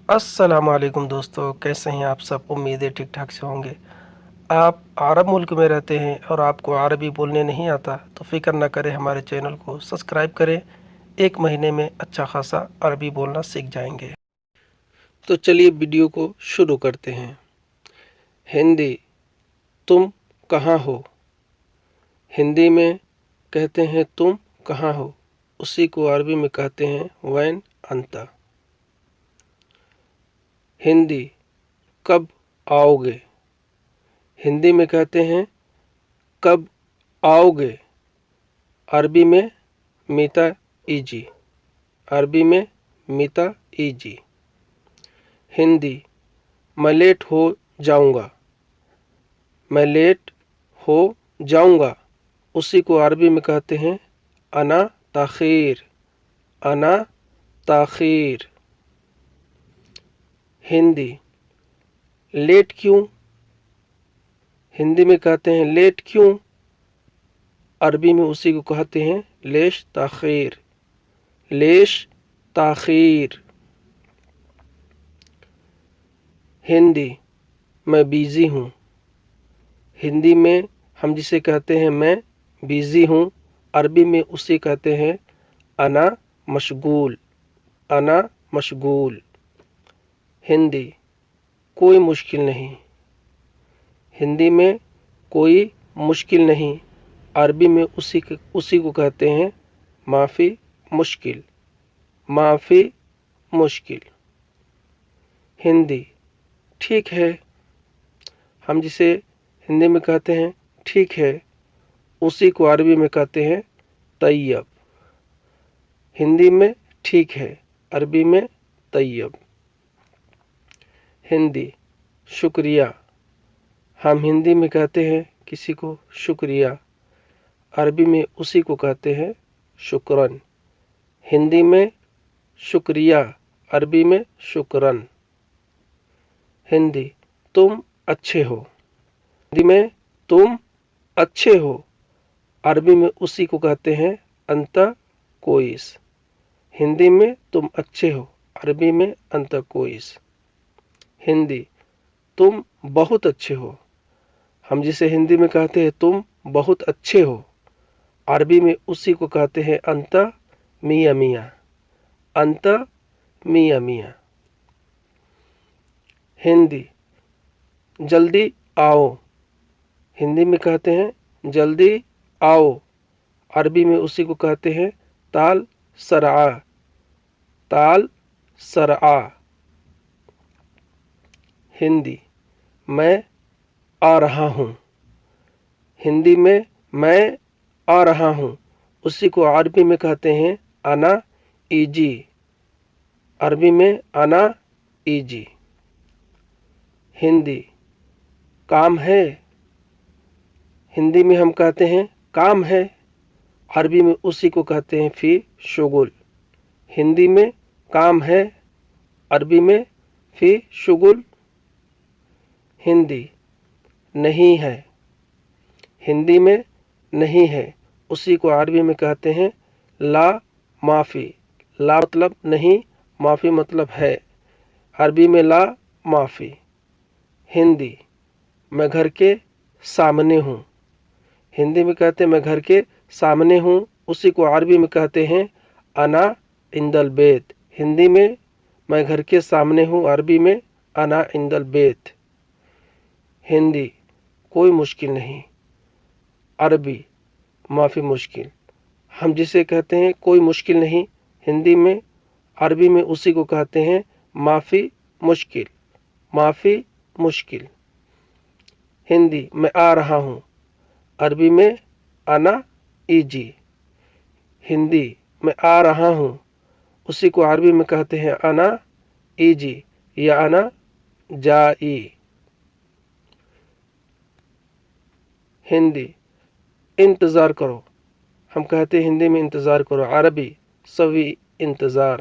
السلام علیکم دوستو، کیسے ہیں آپ سب؟ امید ہے ٹھیک ٹھاک سے ہوں گے۔ آپ عرب ملک میں رہتے ہیں اور آپ کو عربی بولنے نہیں آتا تو فکر نہ کریں، ہمارے چینل کو سبسکرائب کریں، 1 مہینے میں اچھا خاصا عربی بولنا سیکھ جائیں گے۔ تو چلیے ویڈیو کو شروع کرتے ہیں۔ ہندی، تم کہاں ہو؟ ہندی میں کہتے ہیں تم کہاں ہو، اسی کو عربی میں کہتے ہیں وین انتا۔ ہندی، کب آؤ گے؟ ہندی میں کہتے ہیں کب آؤ گے، عربی میں میتا ایجی، عربی میں میتا ایجی۔ ہندی، میں لیٹ ہو جاؤں گا، میں لیٹ ہو جاؤں گا، اسی کو عربی میں کہتے ہیں انا تاخیر، انا تاخیر۔ ہندی، لیٹ کیوں؟ ہندی میں کہتے ہیں لیٹ کیوں، عربی میں اسی کو کہتے ہیں لیش تاخیر، لیش تاخیر۔ ہندی، میں بیزی ہوں۔ ہندی میں ہم جسے کہتے ہیں میں بیزی ہوں، عربی میں اسی کہتے ہیں انا مشغول، انا مشغول۔ ہندی، کوئی مشکل نہیں۔ ہندی میں کوئی مشکل نہیں، عربی میں اسی کو کہتے ہیں معافی مشکل، معافی مشکل۔ ہندی، ٹھیک ہے، ہم جسے ہندی میں کہتے ہیں ٹھیک ہے، اسی کو عربی میں کہتے ہیں طیب۔ ہندی میں ٹھیک ہے، عربی میں طیب۔ ہندی، شکریہ، ہم ہندی میں کہتے ہیں کسی کو شکریہ، عربی میں اسی کو کہتے ہیں شکراً۔ ہندی میں شکریہ، عربی میں شکراً۔ ہندی، تم اچھے ہو۔ ہندی میں تم اچھے ہو، عربی میں اسی کو کہتے ہیں انت کوئس۔ ہندی میں تم اچھے ہو، عربی میں انت کوئس۔ ہندی، تم بہت اچھے ہو، ہم جسے ہندی میں کہتے ہیں تم بہت اچھے ہو، عربی میں اسی کو کہتے ہیں انت میاں میاں، انت میاں میاں۔ ہندی، جلدی آؤ۔ ہندی میں کہتے ہیں جلدی آؤ، عربی میں اسی کو کہتے ہیں تعال سرعا، تعال سرعا۔ ہندی، میں آ رہا ہوں۔ ہندی میں میں آ رہا ہوں، اسی کو عربی میں کہتے ہیں انا ایجی، عربی میں انا ایجی۔ ہندی، کام ہے۔ ہندی میں ہم کہتے ہیں کام ہے، عربی میں اسی کو کہتے ہیں فی شغل۔ ہندی میں کام ہے، عربی میں فی شغل۔ ہندی، نہیں ہے۔ ہندی میں نہیں ہے، اسی کو عربی میں کہتے ہیں لا معافی، لا مطلب نہیں، معافی مطلب ہے، عربی میں لا معافی۔ ہندی، میں گھر کے سامنے ہوں۔ ہندی میں کہتے ہیں میں گھر کے سامنے ہوں، اسی کو عربی میں کہتے ہیں انا عند البیت۔ ہندی میں گھر کے سامنے ہوں، عربی میں انا عند البیت۔ ہندی، کوئی مشکل نہیں، عربی معافی مشکل، ہم جسے کہتے ہیں کوئی مشکل نہیں، ہندی میں، عربی میں اسی کو کہتے ہیں معافی مشکل، معافی مشکل۔ ہندی، میں آ رہا ہوں، عربی میں انا ایجی۔ ہندی، میں آ رہا ہوں، اسی کو عربی میں کہتے ہیں انا ایجی یا انا جائی۔ ہندی، انتظار کرو، ہم کہتے ہیں ہندی میں انتظار کرو، عربی سوی انتظار۔